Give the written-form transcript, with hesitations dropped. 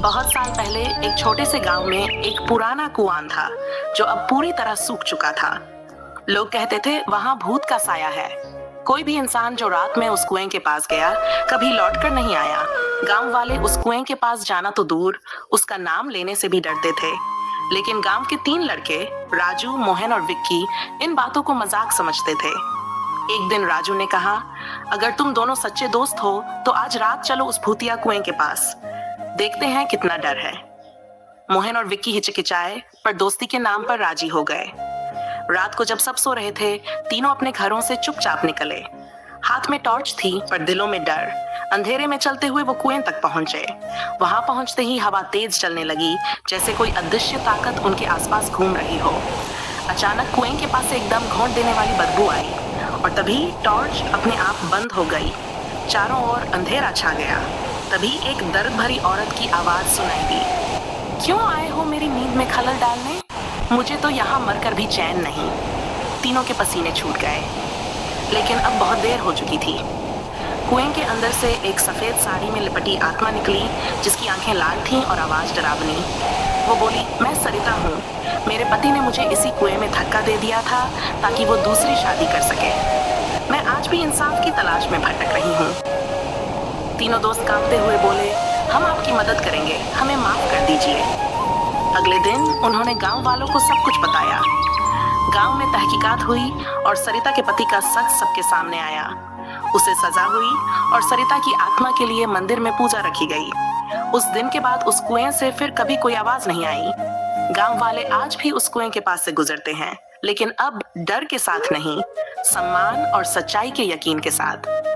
बहुत साल पहले एक छोटे से गांव में एक पुराना कुआं था जो अब पूरी तरह सूख चुका था। लोग कहते थे वहां भूत का साया है। कोई भी इंसान जो रात में उस कुएं के पास गया कभी लौटकर नहीं आया। गांव वाले उस कुएं के पास जाना तो दूर, उसका नाम लेने से भी डरते थे। लेकिन गांव के 3 लड़के राजू, मोहन और विक्की इन बातों को मजाक समझते थे। एक दिन राजू ने कहा, अगर तुम दोनों सच्चे दोस्त हो तो आज रात चलो उस भूतिया कुएं के पास, देखते हैं कितना डर है। मोहन और विक्की हिचकिचाए पर दोस्ती के नाम पर राजी हो गए। रात को जब सब सो रहे थे, तीनों अपने घरों से चुपचाप निकले। हाथ में टॉर्च थी पर दिलों में डर। अंधेरे में चलते हुए वो कुएं तक पहुंचे। वहां पहुंचते ही हवा तेज चलने लगी, जैसे कोई अदृश्य ताकत उनके आसपास घूम रही हो। अचानक कुएं के पास से एकदम घोंट देने वाली बदबू आई और तभी टॉर्च अपने आप बंद हो गई। चारों ओर अंधेरा छा गया। तभी एक दर्द भरी औरत की आवाज सुनाई दी, क्यों आए हो मेरी नींद में खलल डालने? मुझे तो यहाँ मरकर भी चैन नहीं। तीनों के पसीने छूट गए, लेकिन अब बहुत देर हो चुकी थी। कुएं के अंदर से एक सफेद साड़ी में लिपटी आत्मा निकली, जिसकी आंखें लाल थीं और आवाज डरावनी। वो बोली, मैं सरिता हूँ। मेरे पति ने मुझे इसी कुएं में धक्का दे दिया था ताकि वो दूसरी शादी कर सके। मैं आज भी इंसाफ की तलाश में भटक रही हूँ। तीनों दोस्त कांपते हुए बोले, हम आपकी मदद करेंगे, हमें माफ कर दीजिए। अगले दिन उन्होंने गांव वालों को सब कुछ बताया। गांव में तहकीकात हुई और सरिता के पति का सच सबके सामने आया। उसे सजा हुई और सरिता की आत्मा के लिए मंदिर में पूजा रखी गई। उस दिन के बाद उस कुएं से फिर कभी कोई आवाज नहीं आई। गांव वाले आज भी उस कुएं के पास से गुजरते हैं, लेकिन अब डर के साथ नहीं, सम्मान और सच्चाई के यकीन के साथ।